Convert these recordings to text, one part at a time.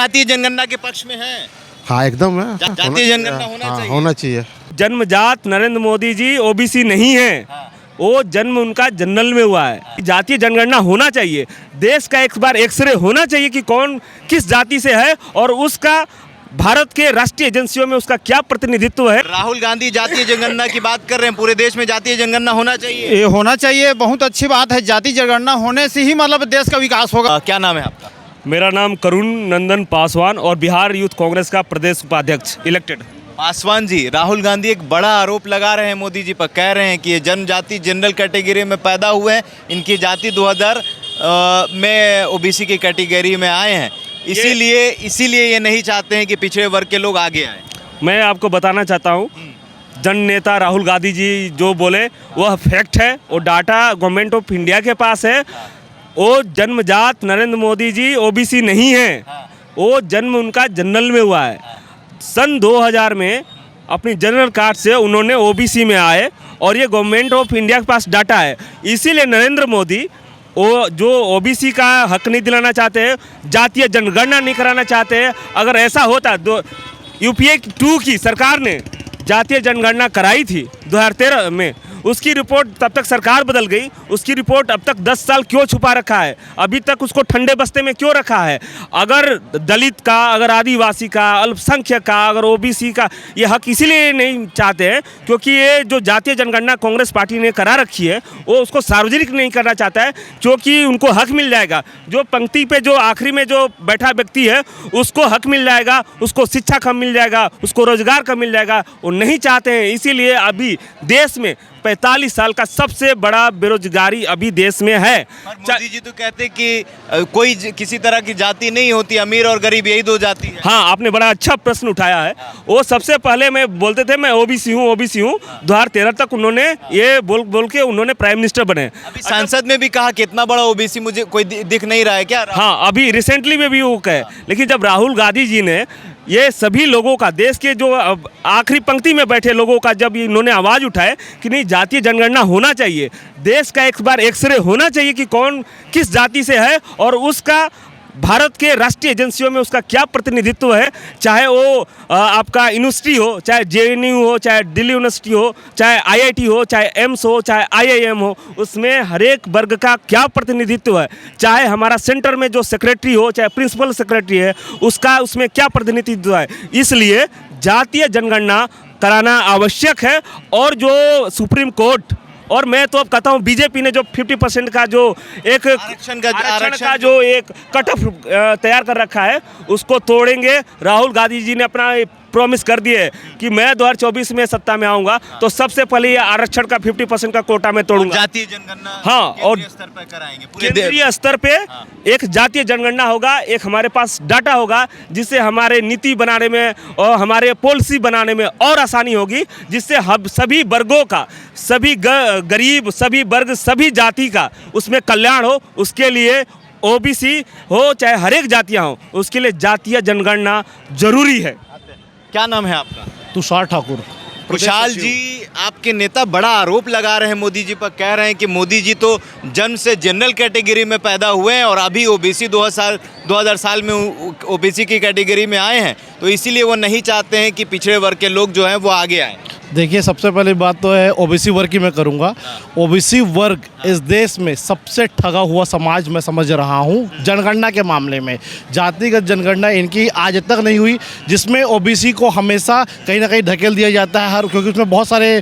जातीय जनगणना के पक्ष में हैं? हाँ एकदम है। जातीय जनगणना होना चाहिए। होना चाहिए। जन्मजात नरेंद्र मोदी जी ओबीसी नहीं है, वो जन्म उनका जनरल में हुआ है। जातीय जनगणना होना चाहिए, देश का एक बार एक्सरे होना चाहिए कि कौन किस जाति से है और उसका भारत के राष्ट्रीय एजेंसियों में उसका क्या प्रतिनिधित्व है। राहुल गांधी जातीय जनगणना की बात कर रहे हैं, पूरे देश में जातीय जनगणना होना चाहिए। ये होना चाहिए, बहुत अच्छी बात है। जातीय जनगणना होने से ही मतलब देश का विकास होगा। क्या नाम है आपका? मेरा नाम करुण नंदन पासवान और बिहार यूथ कांग्रेस का प्रदेश उपाध्यक्ष इलेक्टेड। पासवान जी, राहुल गांधी एक बड़ा आरोप लगा रहे हैं मोदी जी पर, कह रहे हैं कि ये जनजाति जनरल कैटेगरी में पैदा हुए हैं, इनकी जाति 2000 में ओबीसी की कैटेगरी में आए हैं, इसीलिए ये नहीं चाहते हैं कि पिछड़े वर्ग के लोग आगे आए। मैं आपको बताना चाहता हूँ, जन नेता राहुल गांधी जी जो बोले वह फैक्ट है, वो डाटा गवर्नमेंट ऑफ इंडिया के पास है। वो जन्मजात नरेंद्र मोदी जी ओबीसी नहीं है, वो जन्म उनका जनरल में हुआ है। सन 2000 में अपनी जनरल कार्ड से उन्होंने ओबीसी में आए और ये गवर्नमेंट ऑफ इंडिया के पास डाटा है। इसीलिए नरेंद्र मोदी वो जो ओबीसी का हक नहीं दिलाना चाहते हैं, जातीय जनगणना नहीं कराना चाहते हैं। अगर ऐसा होता तो यूपीए 2 की सरकार ने जातीय जनगणना कराई थी 2013 में, उसकी रिपोर्ट तब तक सरकार बदल गई, उसकी रिपोर्ट अब तक 10 साल क्यों छुपा रखा है, अभी तक उसको ठंडे बस्ते में क्यों रखा है। अगर दलित का, अगर आदिवासी का, अल्पसंख्यक का, अगर ओबीसी का ये हक इसीलिए नहीं चाहते हैं क्योंकि ये जो जातीय जनगणना कांग्रेस पार्टी ने करा रखी है वो उसको सार्वजनिक नहीं करना चाहता है, क्योंकि उनको हक मिल जाएगा। जो पंक्ति पे जो आखिरी में जो बैठा व्यक्ति है उसको हक मिल जाएगा, उसको शिक्षा कम मिल जाएगा, उसको रोजगार कम मिल जाएगा, वो नहीं चाहते हैं। इसीलिए अभी देश में 45 साल का सबसे बड़ा बेरोजगारी अभी देश में है। मोदी जी तो कहते कि कोई किसी तरह की जाति नहीं होती, अमीर और गरीब यही 2 जाति है। हाँ, आपने बड़ा अच्छा प्रश्न उठाया है। वो सबसे पहले मैं बोलते थे मैं ओबीसी हूँ 2013 तक उन्होंने ये बोल के उन्होंने प्राइम मिनिस्टर बने। अभी सांसद में भी कहा कि इतना बड़ा ओबीसी मुझे कोई दिख नहीं रहा है क्या? हाँ, अभी रिसेंटली में भी वो कहे, लेकिन जब राहुल गांधी जी ने ये सभी लोगों का, देश के जो आखिरी पंक्ति में बैठे लोगों का जब इन्होंने आवाज़ उठाए कि नहीं जातीय जनगणना होना चाहिए, देश का एक बार एक्सरे होना चाहिए कि कौन किस जाति से है और उसका भारत के राष्ट्रीय एजेंसियों में उसका क्या प्रतिनिधित्व है, चाहे वो आपका यूनिवर्सिटी हो, चाहे जेएनयू हो, चाहे दिल्ली यूनिवर्सिटी हो, चाहे आईआईटी हो, चाहे एम्स हो, चाहे आईआईएम हो, उसमें हर एक वर्ग का क्या प्रतिनिधित्व है। चाहे हमारा सेंटर में जो सेक्रेटरी हो, चाहे प्रिंसिपल सेक्रेटरी है, उसका उसमें क्या प्रतिनिधित्व है। इसलिए जातीय जनगणना कराना आवश्यक है। और जो सुप्रीम कोर्ट, और मैं तो अब कहता हूँ बीजेपी ने जो 50% का जो एक आरक्षण का जो एक कट ऑफ तैयार कर रखा है उसको तोड़ेंगे। राहुल गांधी जी ने अपना प्रॉमिस कर दिए कि मैं 2024 में सत्ता में आऊंगा तो सबसे पहले ये आरक्षण का 50% का कोटा में तोड़ूंगा। जातीय जनगणना हाँ, और स्तर पर कराएंगे, केंद्रीय स्तर पे एक जातीय जनगणना होगा, एक हमारे पास डाटा होगा जिससे हमारे नीति बनाने में और हमारे पॉलिसी बनाने में और आसानी होगी, जिससे हम सभी वर्गों का, सभी गरीब, सभी वर्ग, सभी जाति का उसमें कल्याण हो। उसके लिए ओबीसी हो चाहे हर एक जातियाँ हो, उसके लिए जातीय जनगणना जरूरी है। क्या नाम है आपका? तुषार ठाकुर। खुशहाल जी, आपके नेता बड़ा आरोप लगा रहे हैं मोदी जी पर, कह रहे हैं कि मोदी जी तो जन्म से जनरल कैटेगरी में पैदा हुए हैं और अभी ओबीसी 2000 साल में ओबीसी की कैटेगरी में आए हैं, तो इसीलिए वो नहीं चाहते हैं कि पिछड़े वर्ग के लोग जो हैं वो आगे आए। देखिए, सबसे पहली बात तो है ओबीसी वर्ग की मैं करूंगा। ओबीसी वर्ग इस देश में सबसे ठगा हुआ समाज मैं समझ रहा हूं जनगणना के मामले में। जातिगत जनगणना इनकी आज तक नहीं हुई, जिसमें ओबीसी को हमेशा कहीं ना कहीं ढकेल दिया जाता है क्योंकि उसमें बहुत सारे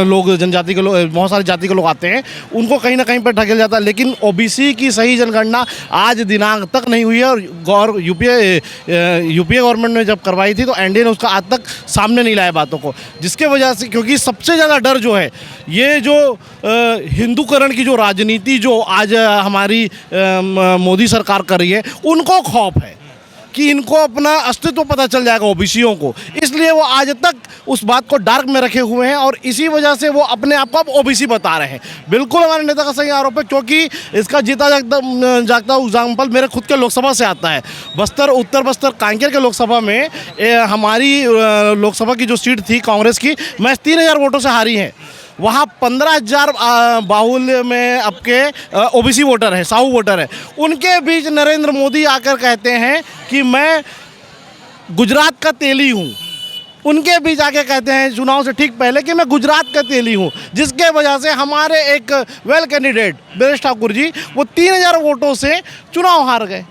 लोग जनजाति के लोग, बहुत सारे जाति के लोग आते हैं, उनको कहीं ना कहीं पर ढकेल जाता है। लेकिन ओबीसी की सही जनगणना आज दिनांक तक नहीं हुई है और यूपीए गवर्नमेंट ने जब करवाई थी तो एनडीए ने उसका आज तक सामने नहीं लाया बातों को, जिसके वजह से, क्योंकि सबसे ज़्यादा डर जो है ये जो हिंदूकरण की जो राजनीति जो आज हमारी मोदी सरकार कर रही है, उनको खौफ है कि इनको अपना अस्तित्व पता चल जाएगा ओबीसीओं को, इसलिए वो आज तक उस बात को डार्क में रखे हुए हैं और इसी वजह से वो अपने आप को अब ओबीसी बता रहे हैं। बिल्कुल हमारे नेता का सही आरोप है, क्योंकि इसका जीता जागता एग्जाम्पल मेरे खुद के लोकसभा से आता है। उत्तर बस्तर कांकेर के लोकसभा में हमारी लोकसभा की जो सीट थी कांग्रेस की, मैं 3000 वोटों से हारी हैं। वहाँ 15,000 बाहुल्य में आपके ओबीसी वोटर है, साहू वोटर है। उनके बीच नरेंद्र मोदी आकर कहते हैं कि मैं गुजरात का तेली हूँ। उनके बीच आके कहते हैं चुनाव से ठीक पहले कि मैं गुजरात का तेली हूँ, जिसके वजह से हमारे एक वेल कैंडिडेट ब्रजेश ठाकुर जी वो 3,000 वोटों से चुनाव हार गए।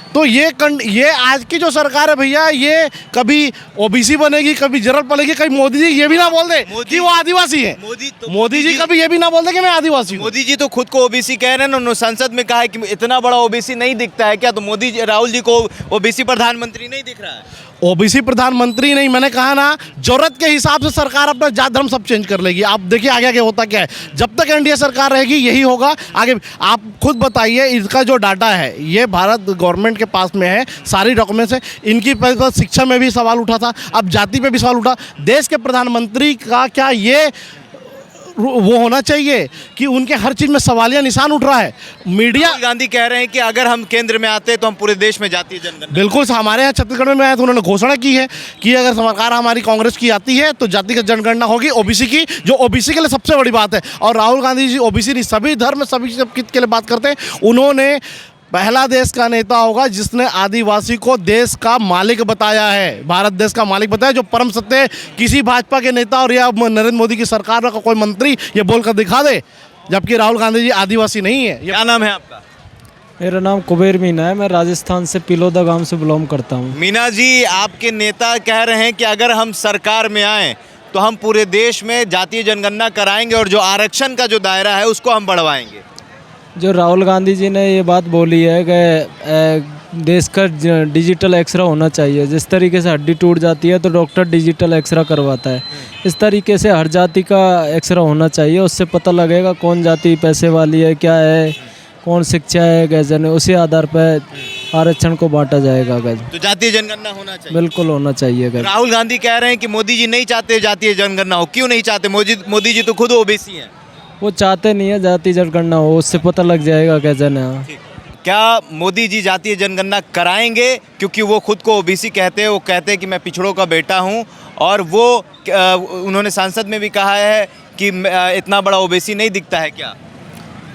तो ये आज की जो सरकार है भैया, ये कभी ओबीसी बनेगी, कभी जनरल बनेगी, कभी मोदी जी ये भी ना बोल दे कि वो आदिवासी है। मोदी जी कभी ये भी ना बोल दे कि मैं आदिवासी हूँ। मोदी जी तो खुद को ओबीसी कह रहे हैं ना, उन्होंने संसद में कहा है कि इतना बड़ा ओबीसी नहीं दिखता है क्या? तो मोदी जी, राहुल जी को ओबीसी प्रधानमंत्री नहीं दिख रहा है? ओबीसी प्रधानमंत्री नहीं, मैंने कहा ना, जरूरत के हिसाब से सरकार अपना जात धर्म सब चेंज कर लेगी। आप देखिए आगे आगे होता क्या है। जब तक एनडीए सरकार रहेगी यही होगा आगे। आप खुद बताइए, इसका जो डाटा है ये भारत गवर्नमेंट के पास में है, सारी डॉक्यूमेंट्स है। इनकी पहले शिक्षा में भी सवाल उठा था, अब जाति पे भी सवाल उठा। देश के प्रधानमंत्री का क्या ये वो होना चाहिए कि उनके हर चीज़ में सवालिया निशान उठ रहा है? मीडिया राहुल गांधी कह रहे हैं कि अगर हम केंद्र में आते तो हम पूरे देश में जातीय जनगणना। बिल्कुल, हमारे यहाँ छत्तीसगढ़ में आए तो उन्होंने घोषणा की है कि अगर सरकार हमारी कांग्रेस की आती है तो जातिगत जनगणना होगी ओबीसी की, जो ओबीसी के लिए सबसे बड़ी बात है। और राहुल गांधी जी ओबीसी नहीं, सभी धर्म सभी सबके लिए बात करते हैं। उन्होंने पहला देश का नेता होगा जिसने आदिवासी को देश का मालिक बताया है, भारत देश का मालिक बताया, जो परम सत्य किसी भाजपा के नेता और या नरेंद्र मोदी की सरकार का कोई मंत्री ये बोलकर दिखा दे, जबकि राहुल गांधी जी आदिवासी नहीं है। क्या नाम है आपका? मेरा नाम कुबेर मीना है, मैं राजस्थान से पिलोदा गांव से बिलोंग करता हूं। मीना जी, आपके नेता कह रहे हैं कि अगर हम सरकार में आए तो हम पूरे देश में जातीय जनगणना कराएंगे और जो आरक्षण का जो दायरा है उसको हम बढ़वाएंगे। जो राहुल गांधी जी ने ये बात बोली है कि देश का डिजिटल एक्सरे होना चाहिए। जिस तरीके से हड्डी टूट जाती है तो डॉक्टर डिजिटल एक्सरे करवाता है, इस तरीके से हर जाति का एक्सरे होना चाहिए। उससे पता लगेगा कौन जाति पैसे वाली है, क्या है, कौन शिक्षा है, गैजन है, उसी आधार पर आरक्षण को बांटा जाएगा। गैज तो जातीय जनगणना होना चाहिए, बिल्कुल होना चाहिए। गैज राहुल गांधी कह रहे हैं कि मोदी जी नहीं चाहते जातीय जनगणना हो। क्यों नहीं चाहते? मोदी जी तो खुद ओबीसी हैं। वो चाहते नहीं है जाति जनगणना हो, उससे पता लग जाएगा गैजन है। क्या मोदी जी जातीय जनगणना कराएंगे? क्योंकि वो खुद को ओबीसी कहते हैं, वो कहते हैं कि मैं पिछड़ों का बेटा हूं, और वो उन्होंने संसद में भी कहा है कि इतना बड़ा ओबीसी नहीं दिखता है क्या?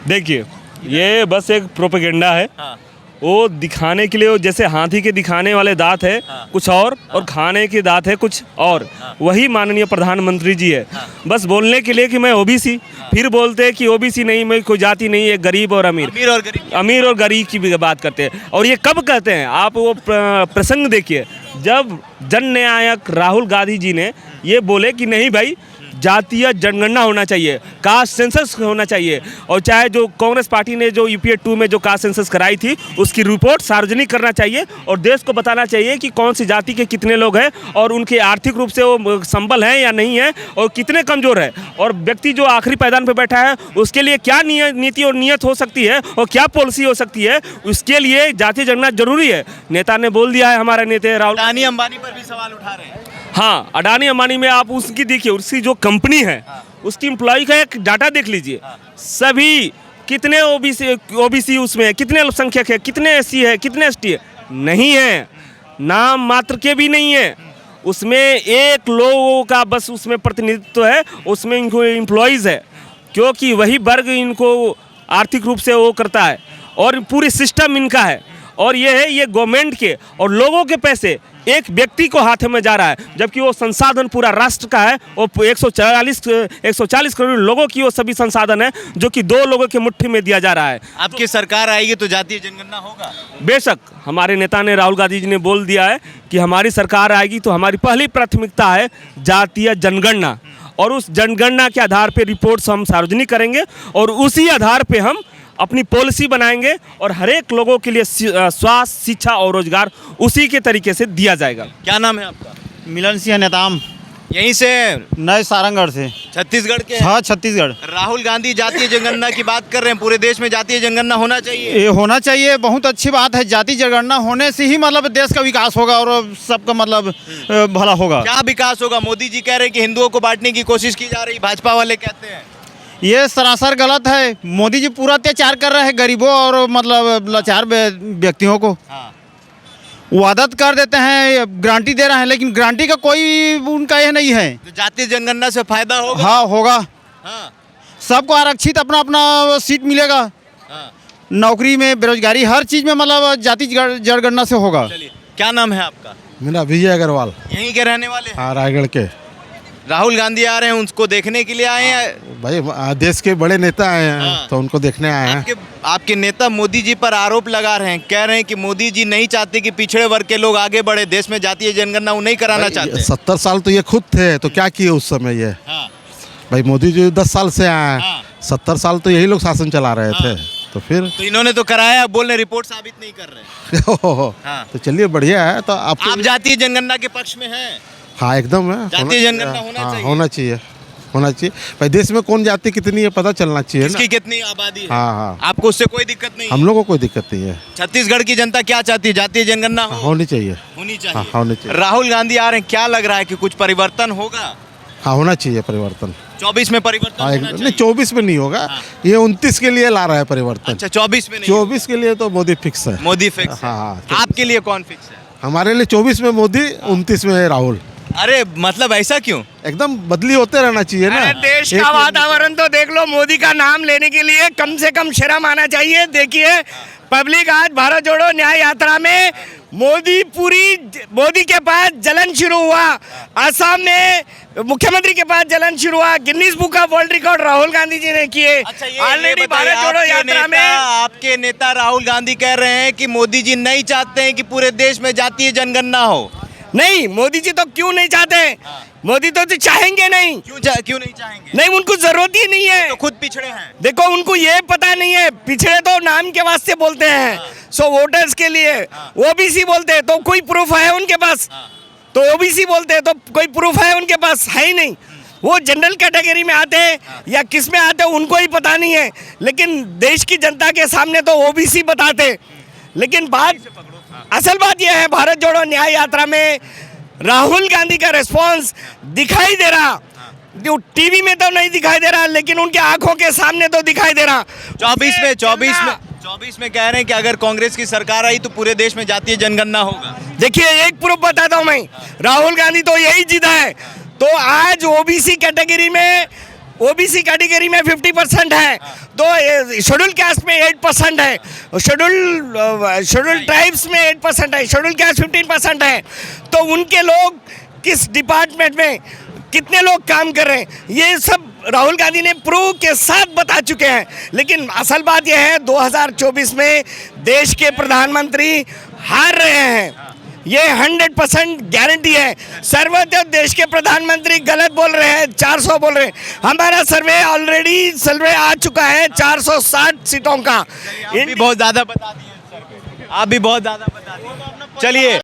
देखिए, ये बस एक प्रोपेगेंडा है। हाँ। वो दिखाने के लिए, वो जैसे हाथी के दिखाने वाले दांत है कुछ और खाने के दांत है कुछ और। वही माननीय प्रधानमंत्री जी है, बस बोलने के लिए कि मैं ओबीसी, फिर बोलते हैं कि ओबीसी नहीं, मैं कोई जाति नहीं है, गरीब और अमीर, अमीर और गरीब की भी बात करते हैं। और ये कब कहते हैं? आप वो प्रसंग देखिए, जब जननायक राहुल गांधी जी ने ये बोले कि नहीं भाई, जातीय जनगणना होना चाहिए, कास्ट सेंसस होना चाहिए, और चाहे जो कांग्रेस पार्टी ने जो यूपीए 2 में जो कास्ट सेंसस कराई थी उसकी रिपोर्ट सार्वजनिक करना चाहिए और देश को बताना चाहिए कि कौन सी जाति के कितने लोग हैं और उनके आर्थिक रूप से वो संबल हैं या नहीं है और कितने कमज़ोर है, और व्यक्ति जो आखिरी पायदान पर बैठा है उसके लिए क्या नीति और नीयत हो सकती है और क्या पॉलिसी हो सकती है, उसके लिए जातीय जनगणना जरूरी है। नेता ने बोल दिया है, हमारे नेता राहुल। अडानी अंबानी पर भी सवाल उठा रहे हैं। हाँ, अडानी अंबानी में आप उसकी देखिए, उसकी जो कंपनी है उसकी एम्प्लॉय का एक डाटा देख लीजिए। सभी कितने ओबीसी उसमें है, कितने अल्पसंख्यक है, कितने एससी है, कितने एसटी है, नहीं है, नाम मात्र के भी नहीं है। उसमें एक लोगों का बस उसमें प्रतिनिधित्व है, उसमें इनको एम्प्लॉयज़ है, क्योंकि वही वर्ग इनको आर्थिक रूप से वो करता है और पूरी सिस्टम इनका है। और ये है, ये गवर्नमेंट के और लोगों के पैसे एक व्यक्ति को हाथ में जा रहा है, जबकि वो संसाधन पूरा राष्ट्र का है। वो 140 करोड़ लोगों की वो सभी संसाधन है जो कि 2 लोगों के मुट्ठी में दिया जा रहा है। आपकी सरकार आएगी तो जातीय जनगणना होगा? बेशक, हमारे नेता ने, राहुल गांधी जी ने बोल दिया है कि हमारी सरकार आएगी तो हमारी पहली प्राथमिकता है जातीय जनगणना, और उस जनगणना के आधार पर रिपोर्ट्स हम सार्वजनिक करेंगे और उसी आधार पर हम अपनी पॉलिसी बनाएंगे और हर एक लोगों के लिए स्वास्थ्य, शिक्षा और रोजगार उसी के तरीके से दिया जाएगा। क्या नाम है आपका? मिलन सिंह नेताम, यहीं से? नए सारंगढ़ से। छत्तीसगढ़ के? हाँ, छत्तीसगढ़। राहुल गांधी जातीय जनगणना की बात कर रहे हैं, पूरे देश में जातीय जनगणना होना चाहिए। ये होना चाहिए, बहुत अच्छी बात है। जातीय जनगणना होने से ही मतलब देश का विकास होगा और सबका मतलब भला होगा। क्या विकास होगा? मोदी जी कह रहे हैं कि हिंदुओं को बांटने की कोशिश की जा रही, भाजपा वाले कहते हैं ये सरासर गलत है। मोदी जी पूरा अत्याचार कर रहे हैं गरीबों और मतलब लाचार व्यक्तियों को। हाँ। वादा तो कर देते हैं, गारंटी दे रहे हैं, लेकिन गारंटी का कोई उनका यह नहीं है। तो जातीय जनगणना से फायदा होगा? हाँ होगा, हाँ, सबको आरक्षित अपना अपना सीट मिलेगा, हाँ। नौकरी में, बेरोजगारी, हर चीज़ में मतलब जाति जनगणना से होगा। चलिए, क्या नाम है आपका? मेरा विजय अग्रवाल, यहीं के रहने वाले हैं? हाँ रायगढ़ के। राहुल गांधी आ रहे हैं, उनको देखने के लिए आए हैं? भाई देश के बड़े नेता आए हैं, हाँ। तो उनको देखने आए हैं। आपके नेता मोदी जी पर आरोप लगा रहे हैं, कह रहे हैं कि मोदी जी नहीं चाहते कि पिछड़े वर्ग के लोग आगे बढ़े, देश में जातीय जनगणना वो नहीं कराना चाहते। 70 साल तो ये खुद थे, तो क्या किए उस समय ये? हाँ, भाई मोदी जी 10 साल से आए हाँ। हैं, 70 साल तो यही लोग शासन चला रहे थे, तो फिर तो इन्होंने तो कराया, बोल रहे रिपोर्ट साबित नहीं कर रहे। हाँ। तो चलिए बढ़िया है। तो आप जातीय जनगणना के पक्ष में हैं? हाँ एकदम है, जातीय जनगणना होना हाँ, चाहिए। होना चाहिए, होना चाहिए। भाई देश में कौन जाति कितनी है पता चलना चाहिए ना। किसकी कितनी आबादी है? हाँ हाँ, आपको उससे कोई दिक्कत नहीं? हम लोग को कोई दिक्कत नहीं है। छत्तीसगढ़ की जनता क्या चाहती है? जातीय जनगणना हो? होनी चाहिए, होनी हाँ चाहिए। होनी चाहिए, राहुल गांधी आ रहे हैं, क्या लग रहा है कि कुछ परिवर्तन होगा? हाँ होना चाहिए परिवर्तन। 24 में परिवर्तन हाँ होना नहीं, चाहिए? 24 में नहीं होगा, ये 29 के लिए ला रहा है परिवर्तन। अच्छा, 24 में नहीं? 24 के लिए तो मोदी फिक्स है। मोदी फिक्स है। हाँ, हाँ। आपके लिए कौन फिक्स है? हमारे लिए 24 में मोदी, 29 में राहुल। अरे मतलब ऐसा क्यों? एकदम बदली होते रहना चाहिए ना। अरे देश एक- का वातावरण तो देख लो, मोदी का नाम लेने के लिए कम से कम शर्म आना चाहिए। देखिए पब्लिक आज भारत जोड़ो न्याय यात्रा में मोदी के पास जलन शुरू हुआ, असम में मुख्यमंत्री के पास जलन शुरू हुआ, Guinness book of world record Rahul Gandhi ji ने किए। अच्छा, ये ऑलरेडी बताइए, भारत जोड़ो आपके यात्रा में आपके नेता राहुल गांधी कह रहे हैं कि मोदी जी नहीं चाहते हैं कि पूरे देश में जातीय जनगणना हो। नहीं, मोदी जी तो क्यों नहीं चाहते? मोदी तो चाहेंगे नहीं। क्यों नहीं चाहेंगे? नहीं, उनको जरूरत ही नहीं है। तो खुद पिछड़े हैं। देखो उनको ये पता नहीं है, पिछड़े तो नाम के वास्ते बोलते हैं, सो वोटर्स के लिए। ओबीसी बोलते हैं तो कोई प्रूफ है उनके पास? तो ओबीसी बोलते हैं तो कोई प्रूफ है उनके पास? है ही नहीं। वो जनरल कैटेगरी में आते हैं या किस में आते हैं उनको ही पता नहीं है, लेकिन देश की जनता के सामने तो ओबीसी बताते। लेकिन असल बात यह है, भारत जोड़ो न्याय यात्रा में राहुल गांधी का रिस्पॉन्स दिखाई दे रहा, जो टीवी में तो नहीं दिखाई दे रहा, लेकिन उनके आंखों के सामने तो दिखाई दे रहा। 24 में कह रहे हैं कि अगर कांग्रेस की सरकार आई तो पूरे देश में जातीय जनगणना होगा। देखिए एक प्रूफ बताता हूं मैं, राहुल गांधी तो यही जीता है। तो आज ओबीसी कैटेगरी में 50% है, तो शेड्यूल कास्ट में 8% है, शेड्यूल ट्राइब्स में 8% है, शेड्यूल कास्ट 15% है। तो उनके लोग किस डिपार्टमेंट में कितने लोग काम कर रहे हैं, ये सब राहुल गांधी ने प्रूफ के साथ बता चुके हैं। लेकिन असल बात यह है 2024 में देश के प्रधानमंत्री हार रहे हैं, ये 100% गारंटी है। सर्वे तो देश के प्रधानमंत्री गलत बोल रहे हैं, 400 बोल रहे हैं। हमारा सर्वे आ चुका है 460 सीटों का। आप भी बहुत ज्यादा बता दिए। चलिए।